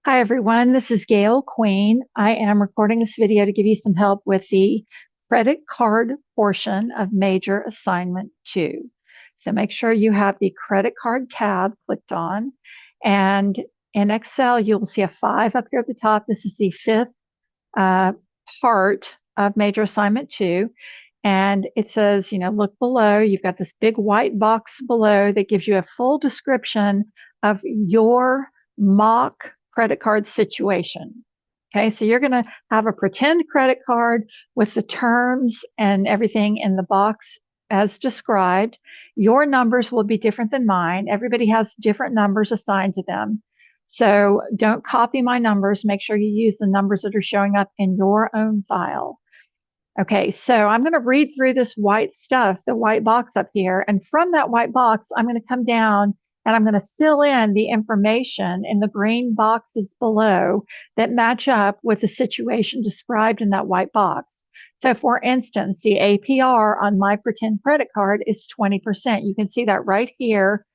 Hi everyone, this is Gail Queen. I am recording this video to give you some help with the credit card portion of Major Assignment 2. So make sure you have the credit card tab clicked on, and in Excel you'll see a 5 up here at the top. This is the fifth uh, part of Major Assignment 2. And it says, look below. You've got this big white box below that gives you a full description of your mock credit card situation. Okay, so you're going to have a pretend credit card with the terms and everything in the box as described. Your numbers will be different than mine. Everybody has different numbers assigned to them. So don't copy my numbers. Make sure you use the numbers that are showing up in your own file. Okay, so I'm going to read through this white stuff, the white box up here. And from that white box, I'm going to come down and I'm going to fill in the information in the green boxes below that match up with the situation described in that white box. So for instance, the APR on my pretend credit card is 20%. You can see that right here,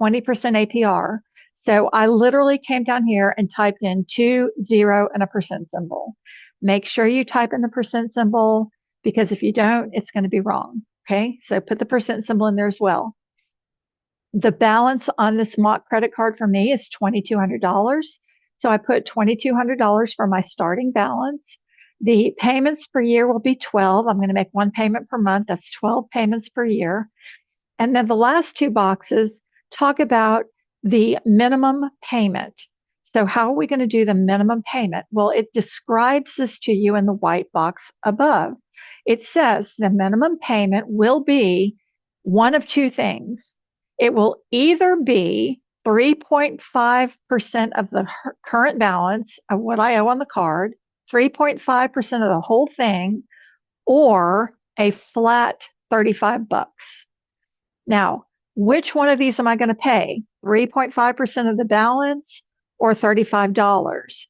20% APR. So I literally came down here and typed in 2, 0, and a percent symbol. Make sure you type in the percent symbol because if you don't, it's going to be wrong. Okay, so put the percent symbol in there as well. The balance on this mock credit card for me is $2,200. So I put $2,200 for my starting balance. The payments per year will be 12. I'm going to make one payment per month. That's 12 payments per year. And then the last two boxes talk about the minimum payment. So how are we going to do the minimum payment? Well, it describes this to you in the white box above. It says the minimum payment will be one of two things. It will either be 3.5% of the current balance of what I owe on the card, 3.5% of the whole thing, or a flat 35 bucks. Now, which one of these am I going to pay? 3.5% of the balance or $35?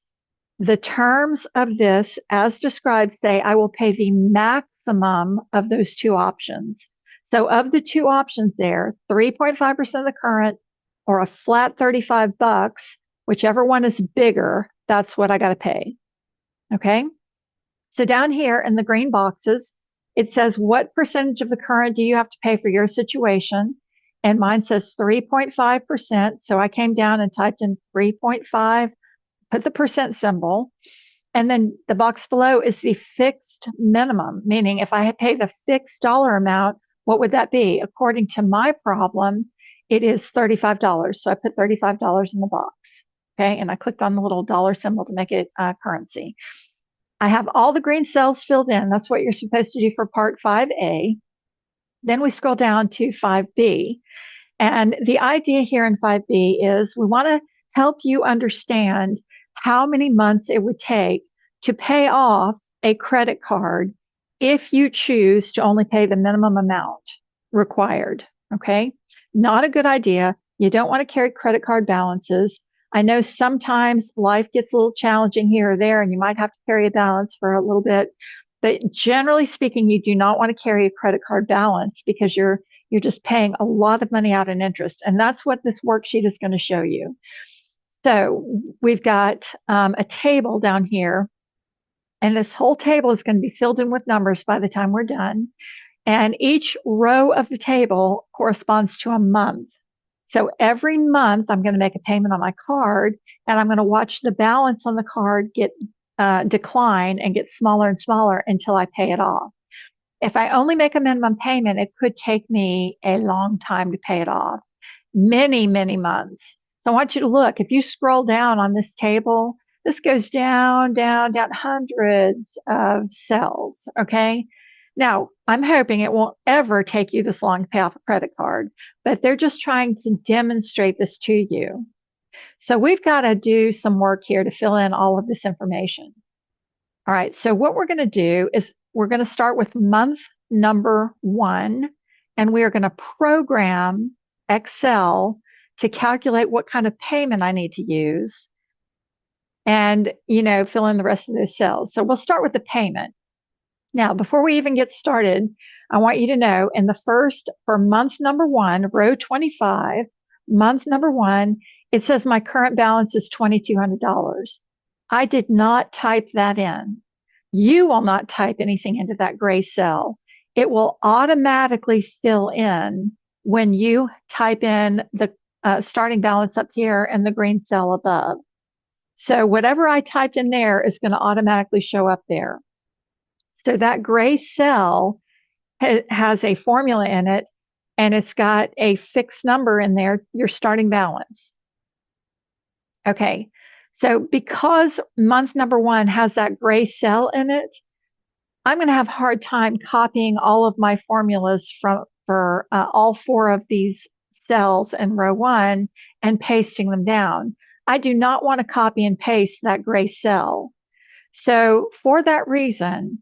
The terms of this, as described, say I will pay the maximum of those two options. So of the two options there, 3.5% of the current or a flat 35 bucks, whichever one is bigger, that's what I got to pay. Okay. So down here in the green boxes, it says what percentage of the current do you have to pay for your situation? And mine says 3.5%. So I came down and typed in 3.5, put the percent symbol. And then the box below is the fixed minimum, meaning if I pay the fixed dollar amount, what would that be? According to my problem, it is $35. So I put $35 in the box. Okay. And I clicked on the little dollar symbol to make it currency. I have all the green cells filled in. That's what you're supposed to do for part 5A. Then we scroll down to 5B. And the idea here in 5B is we want to help you understand how many months it would take to pay off a credit card if you choose to only pay the minimum amount required. Okay. Not a good idea. You don't want to carry credit card balances. I know sometimes life gets a little challenging here or there, and you might have to carry a balance for a little bit. But generally speaking, you do not want to carry a credit card balance because you're just paying a lot of money out in interest. And that's what this worksheet is going to show you. So we've got a table down here, and this whole table is going to be filled in with numbers by the time we're done. And each row of the table corresponds to a month. So every month I'm going to make a payment on my card, and I'm going to watch the balance on the card get decline and get smaller and smaller until I pay it off. If I only make a minimum payment, it could take me a long time to pay it off, many, many months. So I want you to look. If you scroll down on this table, this goes down, down, down hundreds of cells. Okay. Now, I'm hoping it won't ever take you this long to pay off a credit card, but they're just trying to demonstrate this to you. So we've got to do some work here to fill in all of this information. All right. So what we're going to do is we're going to start with month number 1, and we are going to program Excel to calculate what kind of payment I need to use and, fill in the rest of those cells. So we'll start with the payment. Now, before we even get started, I want you to know for month number 1, row 25, month number 1 it says my current balance is $2,200. I did not type that in. You will not type anything into that gray cell. It will automatically fill in when you type in the starting balance up here and the green cell above. So whatever I typed in there is going to automatically show up there. So that gray cell has a formula in it, and it's got a fixed number in there, your starting balance. Okay, so because month number one has that gray cell in it, I'm going to have a hard time copying all of my formulas for all four of these cells in row one and pasting them down. I do not want to copy and paste that gray cell. So for that reason,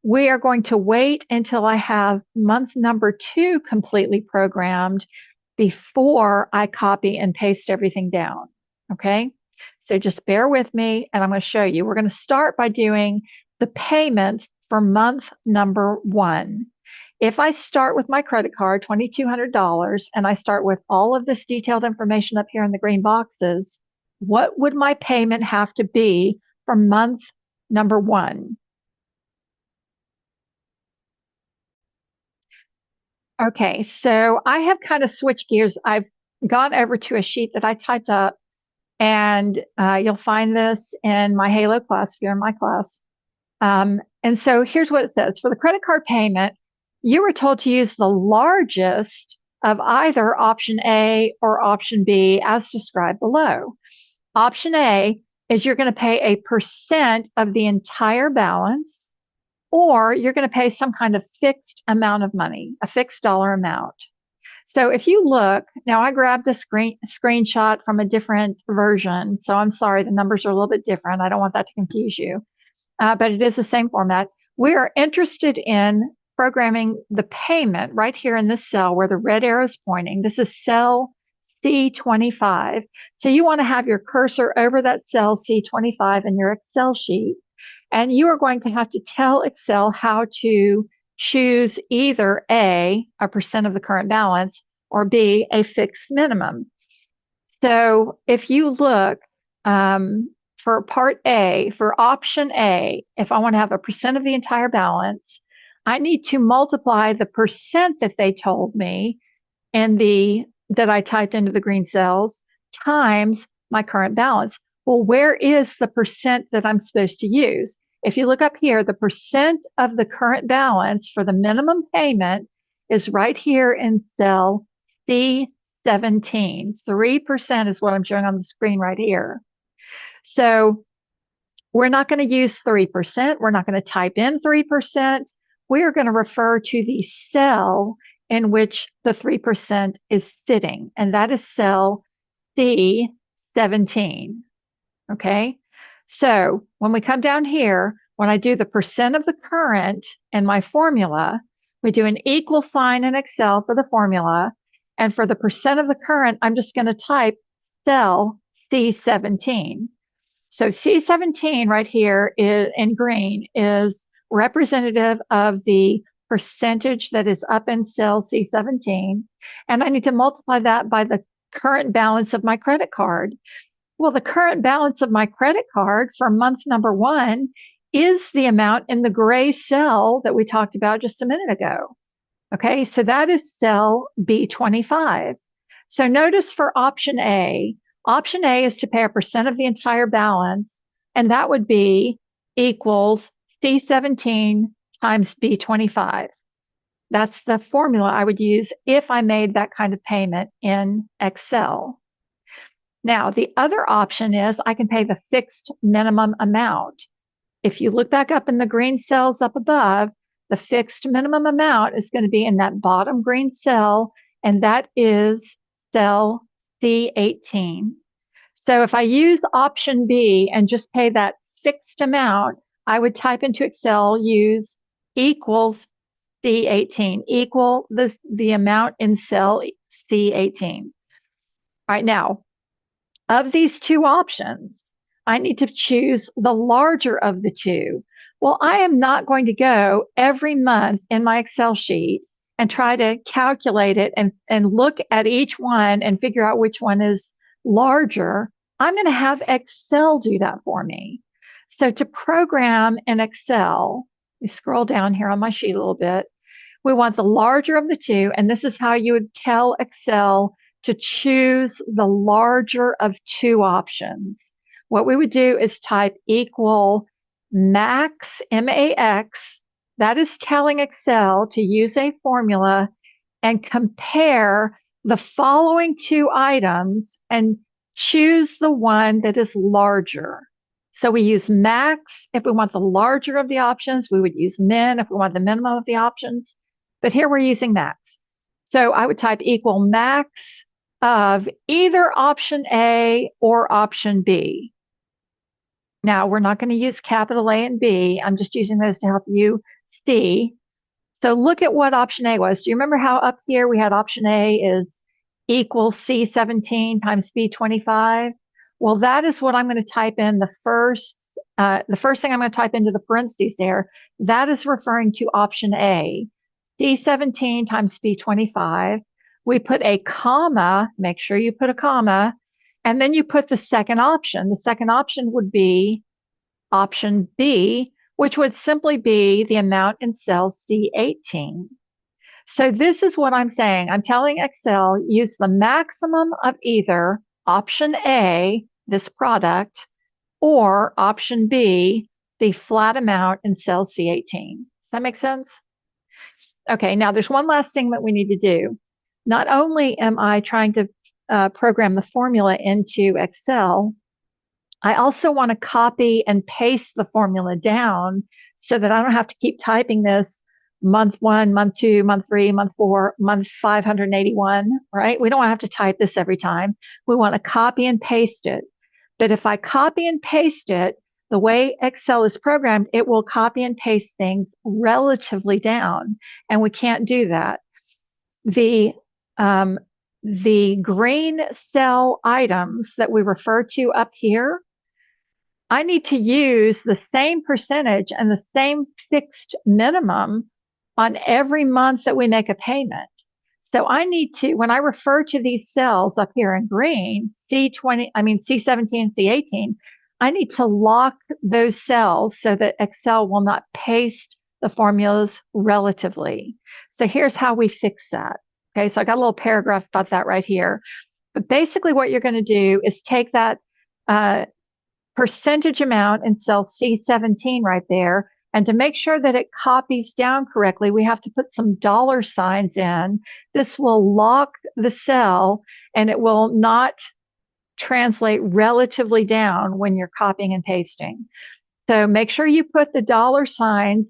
we are going to wait until I have month number two completely programmed before I copy and paste everything down. Okay, so just bear with me and I'm going to show you. We're going to start by doing the payment for month number one. If I start with my credit card, $2,200, and I start with all of this detailed information up here in the green boxes, what would my payment have to be for month number one? Okay, so I have kind of switched gears. I've gone over to a sheet that I typed up, and you'll find this in my Halo class if you're in my class. And so here's what it says. For the credit card payment, you were told to use the largest of either option A or option B as described below. Option A is you're going to pay a percent of the entire balance, or you're going to pay some kind of fixed amount of money, a fixed dollar amount. So if you look, now I grabbed the screenshot from a different version. So I'm sorry, the numbers are a little bit different. I don't want that to confuse you. But it is the same format. We are interested in programming the payment right here in this cell where the red arrow is pointing. This is cell C25. So you want to have your cursor over that cell C25 in your Excel sheet. And you are going to have to tell Excel how to choose either A, a percent of the current balance, or B, a fixed minimum. So if you look, for part A, for option A, if I want to have a percent of the entire balance, I need to multiply the percent that they told me that I typed into the green cells times my current balance. Well, where is the percent that I'm supposed to use? If you look up here, the percent of the current balance for the minimum payment is right here in cell C17. 3% is what I'm showing on the screen right here. So we're not going to use 3%. We're not going to type in 3%. We are going to refer to the cell in which the 3% is sitting, and that is cell C17. Okay. So when we come down here, when I do the percent of the current in my formula, we do an equal sign in Excel for the formula. And for the percent of the current, I'm just going to type cell C17. So C17 right here in green is representative of the percentage that is up in cell C17. And I need to multiply that by the current balance of my credit card. Well, the current balance of my credit card for month number one is the amount in the gray cell that we talked about just a minute ago. Okay, so that is cell B25. So notice for option A is to pay a percent of the entire balance, and that would be equals C17 times B25. That's the formula I would use if I made that kind of payment in Excel. Now, the other option is I can pay the fixed minimum amount. If you look back up in the green cells up above, the fixed minimum amount is going to be in that bottom green cell, and that is cell C18. So if I use option B and just pay that fixed amount, I would type into Excel, use equals C18, equal the amount in cell C18. All right, now, of these two options, I need to choose the larger of the two. Well, I am not going to go every month in my Excel sheet and try to calculate it and look at each one and figure out which one is larger, I'm going to have Excel do that for me. So to program in Excel, you scroll down here on my sheet a little bit, we want the larger of the two, and this is how you would tell Excel to choose the larger of two options. What we would do is type equal max, M-A-X. That is telling Excel to use a formula and compare the following two items and choose the one that is larger. So we use max if we want the larger of the options. We would use min if we want the minimum of the options. But here we're using max. So I would type equal max of either option A or option B. Now, we're not going to use capital A and B. I'm just using those to help you see. So look at what option A was. Do you remember how up here we had option A is equal C17 times B25? Well, that is what I'm going to type in the first thing I'm going to type into the parentheses there. That is referring to option A, C17 times B25. We put a comma, make sure you put a comma, and then you put the second option. The second option would be option B, which would simply be the amount in cell C18. So this is what I'm saying. I'm telling Excel, use the maximum of either option A, this product, or option B, the flat amount in cell C18. Does that make sense? Okay, now there's one last thing that we need to do. Not only am I trying to program the formula into Excel, I also want to copy and paste the formula down so that I don't have to keep typing this month 1, month 2, month 3, month 4, month 581, right? We don't have to type this every time. We want to copy and paste it. But if I copy and paste it, the way Excel is programmed, it will copy and paste things relatively down, and we can't do that. The green cell items that we refer to up here, I need to use the same percentage and the same fixed minimum on every month that we make a payment. So I need to, when I refer to these cells up here in green, C17, C18, I need to lock those cells so that Excel will not paste the formulas relatively. So here's how we fix that. Okay, so I got a little paragraph about that right here. But basically what you're going to do is take that percentage amount in cell C17 right there. And to make sure that it copies down correctly, we have to put some dollar signs in. This will lock the cell and it will not translate relatively down when you're copying and pasting. So make sure you put the dollar signs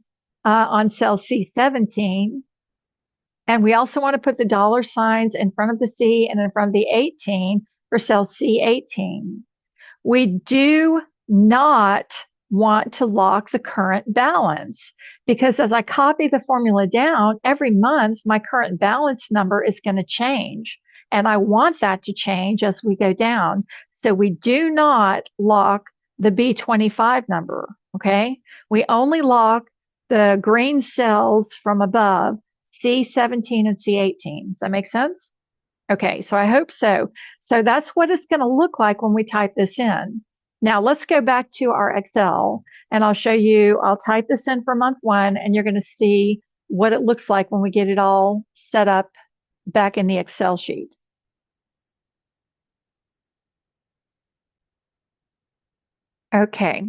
on cell C17. And we also want to put the dollar signs in front of the C and in front of the 18 for cell C18. We do not want to lock the current balance because as I copy the formula down, every month my current balance number is going to change. And I want that to change as we go down. So we do not lock the B25 number, okay? We only lock the green cells from above, C17 and C18. Does that make sense? Okay, so I hope so. So that's what it's going to look like when we type this in. Now let's go back to our Excel and I'll show you, I'll type this in for month 1 and you're going to see what it looks like when we get it all set up back in the Excel sheet. Okay,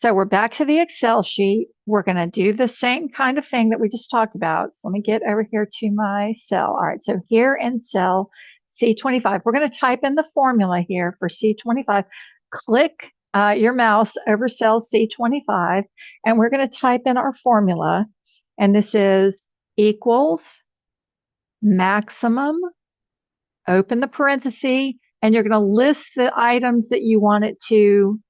so we're back to the Excel sheet. We're going to do the same kind of thing that we just talked about. So let me get over here to my cell. All right, so here in cell C25, we're going to type in the formula here for C25. Click your mouse over cell C25, and we're going to type in our formula. And this is equals maximum, open the parenthesis, and you're going to list the items that you want it to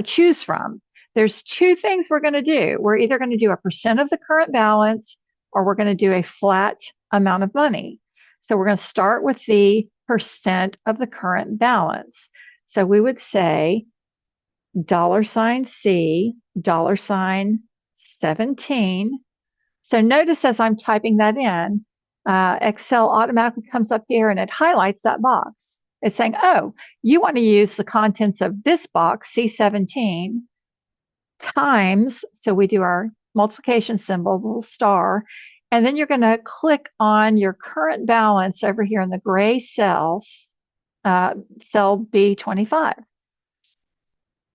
choose from. There's two things we're going to do. We're either going to do a percent of the current balance or we're going to do a flat amount of money. So we're going to start with the percent of the current balance. So we would say $C, $17. So notice as I'm typing that in, Excel automatically comes up here and it highlights that box. It's saying, oh, you want to use the contents of this box, C17, times, so we do our multiplication symbol, the little star, and then you're going to click on your current balance over here in the gray cell, cell B25.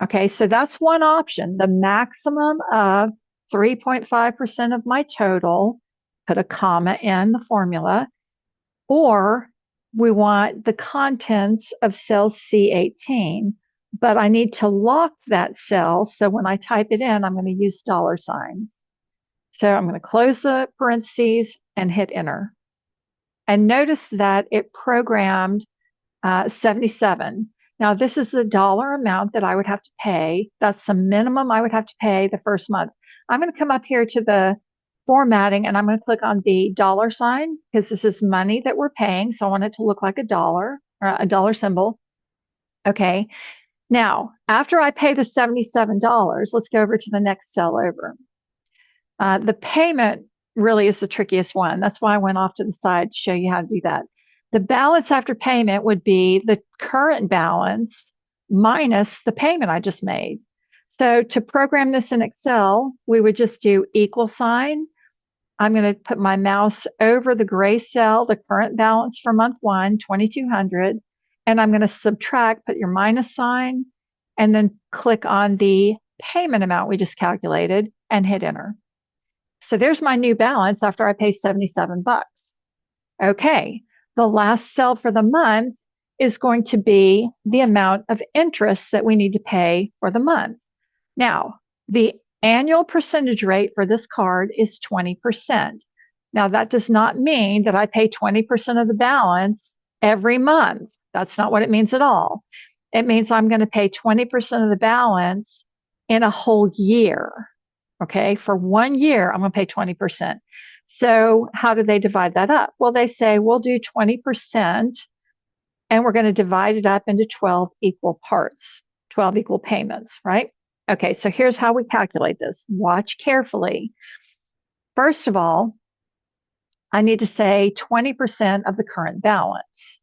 Okay, so that's one option. The maximum of 3.5% of my total, put a comma in the formula, or we want the contents of cell C18, but I need to lock that cell. So when I type it in, I'm going to use dollar signs. So I'm going to close the parentheses and hit enter. And notice that it programmed 77. Now, this is the dollar amount that I would have to pay. That's the minimum I would have to pay the first month. I'm going to come up here to the formatting and I'm going to click on the dollar sign because this is money that we're paying. So I want it to look like a dollar or a dollar symbol. Okay. Now, after I pay the $77, let's go over to the next cell over. The payment really is the trickiest one. That's why I went off to the side to show you how to do that. The balance after payment would be the current balance minus the payment I just made. So to program this in Excel, we would just do equal sign. I'm going to put my mouse over the gray cell, the current balance for month one, 2,200, and I'm going to subtract, put your minus sign, and then click on the payment amount we just calculated and hit enter. So there's my new balance after I pay 77 bucks. Okay, the last cell for the month is going to be the amount of interest that we need to pay for the month. Now, the annual percentage rate for this card is 20%. Now, that does not mean that I pay 20% of the balance every month. That's not what it means at all. It means I'm going to pay 20% of the balance in a whole year. Okay, for 1 year, I'm going to pay 20%. So how do they divide that up? Well, they say we'll do 20% and we're going to divide it up into 12 equal parts, 12 equal payments, right? Okay, so here's how we calculate this. Watch carefully. First of all, I need to say 20% of the current balance.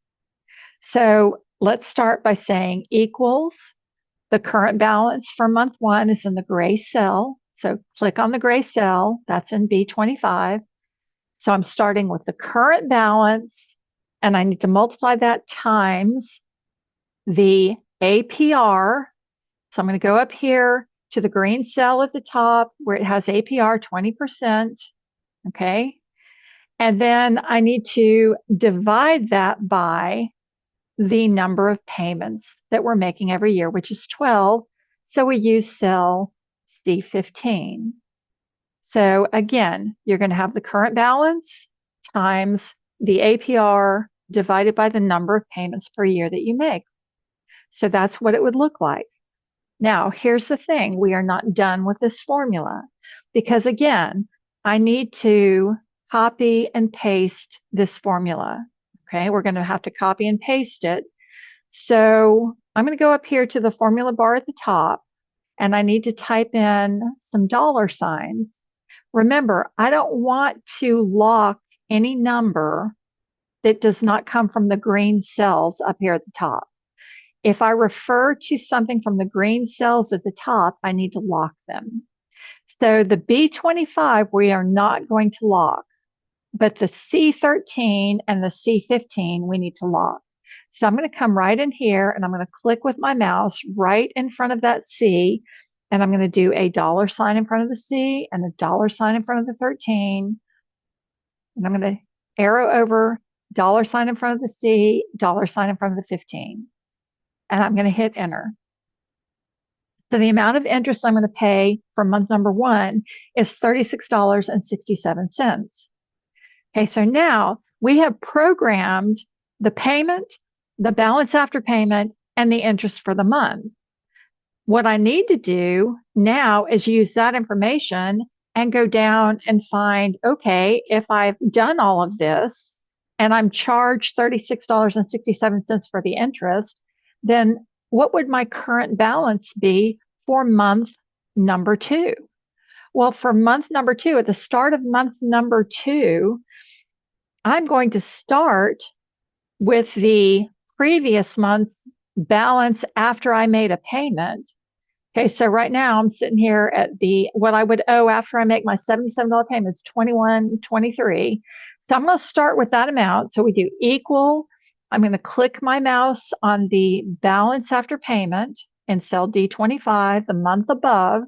So let's start by saying equals. The current balance for month one is in the gray cell. So click on the gray cell, that's in B25. So I'm starting with the current balance, and I need to multiply that times the APR. So I'm going to go up here to the green cell at the top where it has APR 20%. Okay. And then I need to divide that by the number of payments that we're making every year, which is 12. So we use cell C15. So again, you're going to have the current balance times the APR divided by the number of payments per year that you make. So that's what it would look like. Now, here's the thing. We are not done with this formula because again, I need to copy and paste this formula. Okay, we're going to have to copy and paste it. So I'm going to go up here to the formula bar at the top and I need to type in some dollar signs. Remember, I don't want to lock any number that does not come from the green cells up here at the top. If I refer to something from the green cells at the top, I need to lock them. So the B25, we are not going to lock, but the C13 and the C15, we need to lock. So I'm going to come right in here and I'm going to click with my mouse right in front of that C, and I'm going to do a dollar sign in front of the C and a dollar sign in front of the 13. And I'm going to arrow over dollar sign in front of the C, dollar sign in front of the 15. And I'm going to hit enter. So the amount of interest I'm going to pay for month number one is $36.67. Okay, so now we have programmed the payment, the balance after payment, and the interest for the month. What I need to do now is use that information and go down and find, okay, if I've done all of this and I'm charged $36.67 for the interest, then what would my current balance be for month number two? Well, for month number two, at the start of month number two, I'm going to start with the previous month's balance after I made a payment. Okay, so right now I'm sitting here at what I would owe after I make my $77 payment is $21.23. So I'm going to start with that amount. So we do equal. I'm going to click my mouse on the balance after payment in cell D25, the month above.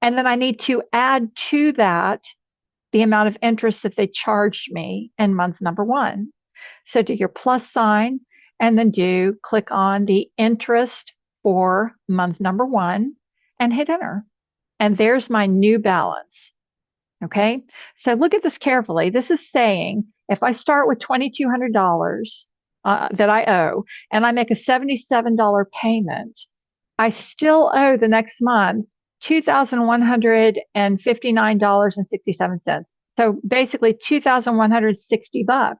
And then I need to add to that the amount of interest that they charged me in month number one. So do your plus sign and then click on the interest for month number one and hit enter. And there's my new balance. Okay. So look at this carefully. This is saying if I start with $2,200 that I owe and I make a $77 payment, I still owe the next month $2,159.67. So basically $2,160.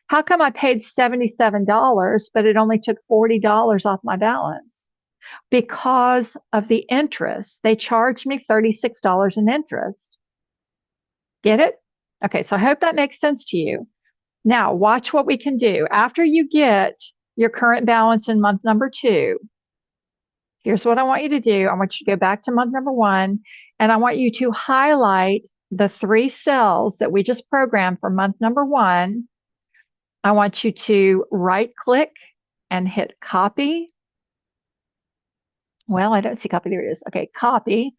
How come I paid $77, but it only took $40 off my balance? Because of the interest. They charged me $36 in interest. Get it? Okay, so I hope that makes sense to you. Now, watch what we can do. After you get your current balance in month number two, here's what I want you to do. I want you to go back to month number one, and I want you to highlight the 3 cells that we just programmed for month number one. I want you to right click and hit copy. Well, I don't see copy. There it is. Okay, copy.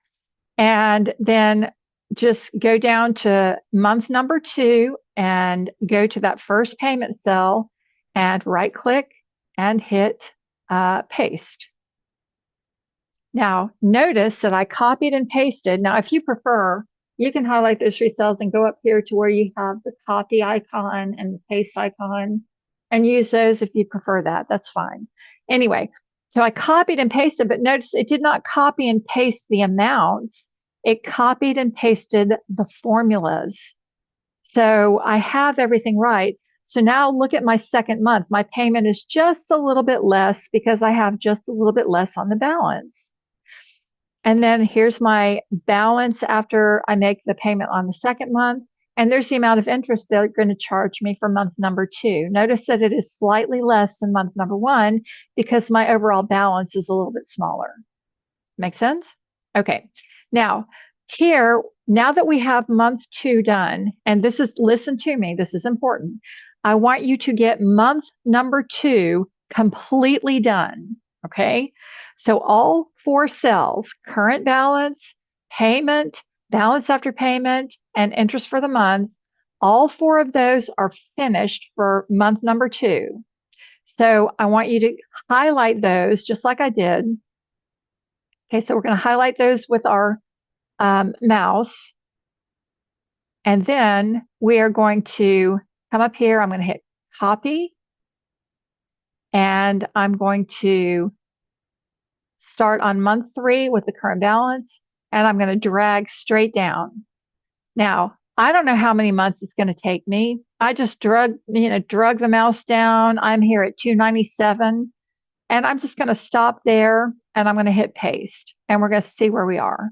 And then just go down to month number two and go to that first payment cell and right click and hit paste. Now, notice that I copied and pasted. Now, if you prefer, you can highlight those 3 cells and go up here to where you have the copy icon and the paste icon and use those if you prefer that. That's fine. Anyway, so I copied and pasted, but notice it did not copy and paste the amounts. It copied and pasted the formulas. So I have everything right. So now look at my second month. My payment is just a little bit less because I have just a little bit less on the balance. And then here's my balance after I make the payment on the second month. And there's the amount of interest they're going to charge me for month number two. Notice that it is slightly less than month number one because my overall balance is a little bit smaller. Make sense? Okay. Now, here, now that we have month two done, and this is, listen to me, this is important. I want you to get month number two completely done. Okay. So all 4 cells, current balance, payment, balance after payment, and interest for the month, all 4 of those are finished for month number two. So I want you to highlight those just like I did. Okay, so we're going to highlight those with our mouse. And then we are going to come up here. I'm going to hit copy. And I'm going to start on month 3 with the current balance, and I'm going to drag straight down. Now, I don't know how many months it's going to take me. I just drug the mouse down. I'm here at 297, and I'm just going to stop there, and I'm going to hit paste, and we're going to see where we are.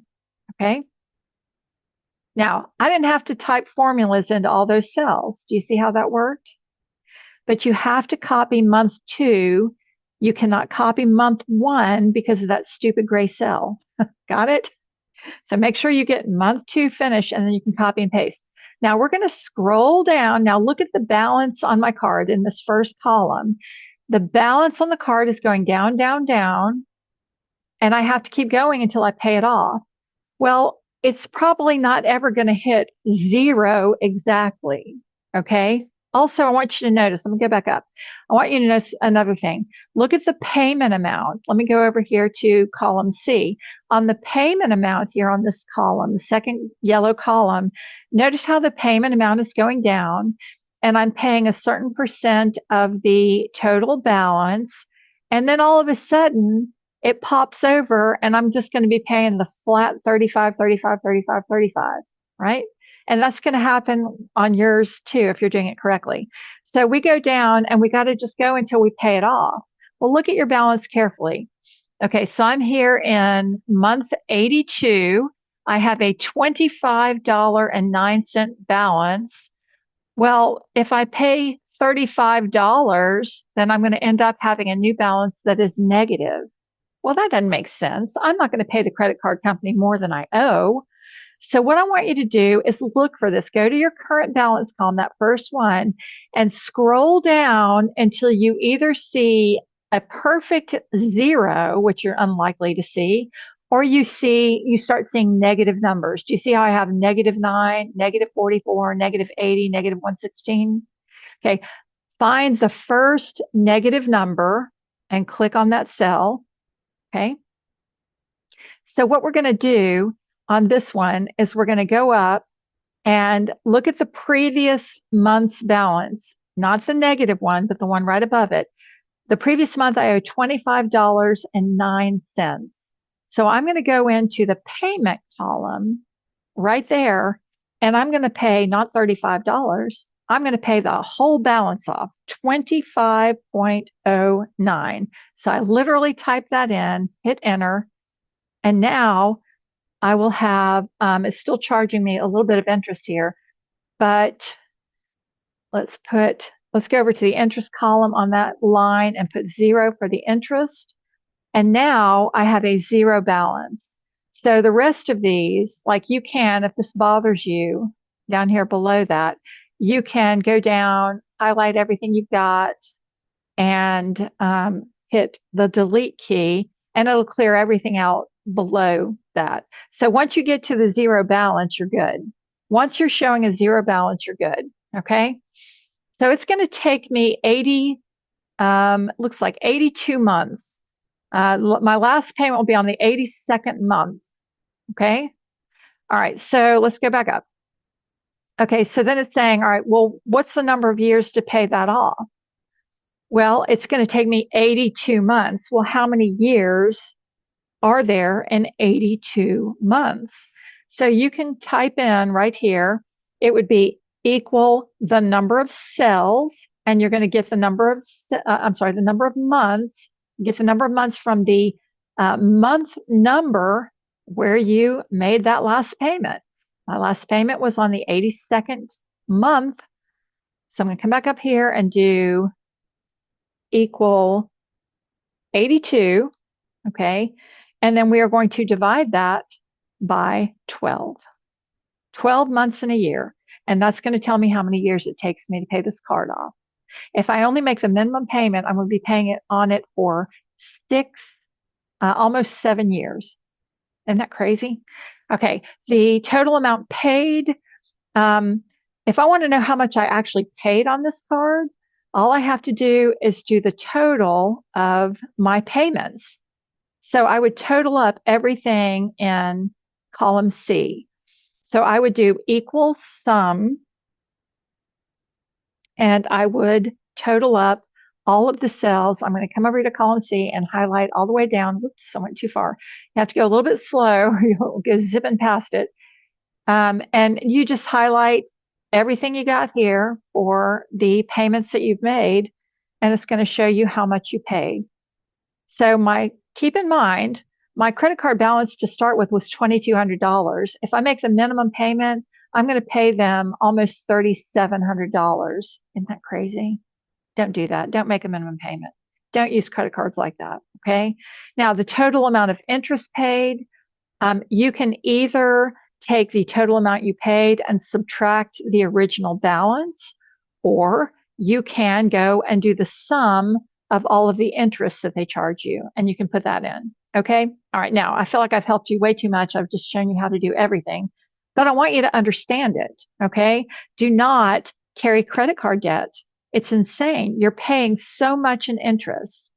Okay. Now, I didn't have to type formulas into all those cells. Do you see how that worked? But you have to copy month 2. You cannot copy month 1 because of that stupid gray cell. Got it? So make sure you get month 2 finished and then you can copy and paste. Now we're going to scroll down. Now look at the balance on my card in this first column. The balance on the card is going down, down, down, and I have to keep going until I pay it off. Well, it's probably not ever going to hit 0 exactly. Okay. Also, I want you to notice, let me go back up. I want you to notice another thing. Look at the payment amount. Let me go over here to column C. On the payment amount here on this column, the second yellow column, notice how the payment amount is going down, and I'm paying a certain percent of the total balance. And then all of a sudden, it pops over, and I'm just going to be paying the flat 35, 35, 35, 35, right? And that's going to happen on yours too, if you're doing it correctly. So we go down and we got to just go until we pay it off. Well, look at your balance carefully. Okay, so I'm here in month 82. I have a $25.09 balance. Well, if I pay $35, then I'm going to end up having a new balance that is negative. Well, that doesn't make sense. I'm not going to pay the credit card company more than I owe. So what I want you to do is look for this. Go to your current balance column, that first one, and scroll down until you either see a perfect zero, which you're unlikely to see, or you start seeing negative numbers. Do you see how I have -9, -44, -80, -116? Okay. Find the first negative number and click on that cell. Okay. So what we're going to do on this one is we're going to go up and look at the previous month's balance, not the negative one, but the one right above it. The previous month, I owe $25.09. So I'm going to go into the payment column right there, and I'm going to pay not $35. I'm going to pay the whole balance off, 25.09. So I literally type that in, hit enter, and now I will have, it's still charging me a little bit of interest here, but let's go over to the interest column on that line and put 0 for the interest. And now I have a 0 balance. So the rest of these, like you can, if this bothers you, down here below that, you can go down, highlight everything you've got, and hit the delete key, and it'll clear everything out below that. So once you get to the 0 balance, you're good. Once you're showing a 0 balance, you're good. Okay. So it's going to take me looks like 82 months. My last payment will be on the 82nd month. Okay. All right. So let's go back up. Okay. So then it's saying, all right, well, what's the number of years to pay that off? Well, it's going to take me 82 months. Well, how many years are there in 82 months? So you can type in right here, it would be equal the number of cells, and you're going to get the number of, the number of months, get the number of months from the month number where you made that last payment. My last payment was on the 82nd month. So I'm going to come back up here and do equal 82. Okay. And then we are going to divide that by 12. 12 months in a year. And that's going to tell me how many years it takes me to pay this card off. If I only make the minimum payment, I'm going to be paying it on it for almost 7 years. Isn't that crazy? Okay. The total amount paid. If I want to know how much I actually paid on this card, all I have to do is do the total of my payments. So I would total up everything in column C. So I would do equal sum, and I would total up all of the cells. I'm going to come over to column C and highlight all the way down. Whoops, I went too far. You have to go a little bit slow. You'll go zipping past it. And you just highlight everything you got here for the payments that you've made, and it's going to show you how much you paid. So keep in mind, my credit card balance to start with was $2,200. If I make the minimum payment, I'm going to pay them almost $3,700. Isn't that crazy? Don't do that. Don't make a minimum payment. Don't use credit cards like that. Okay. Now, the total amount of interest paid, you can either take the total amount you paid and subtract the original balance, or you can go and do the sum of all of the interest that they charge you, and you can put that in. Okay. All right. Now, I feel like I've helped you way too much. I've just shown you how to do everything, but I want you to understand it. Okay. Do not carry credit card debt. It's insane. You're paying so much in interest.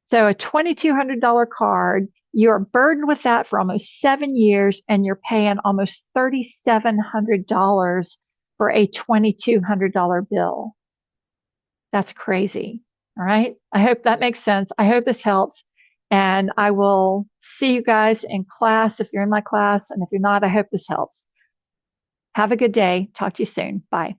So a $2,200 card, you're burdened with that for almost 7 years, and you're paying almost $3,700 for a $2,200 bill. That's crazy. All right. I hope that makes sense. I hope this helps. And I will see you guys in class if you're in my class. And if you're not, I hope this helps. Have a good day. Talk to you soon. Bye.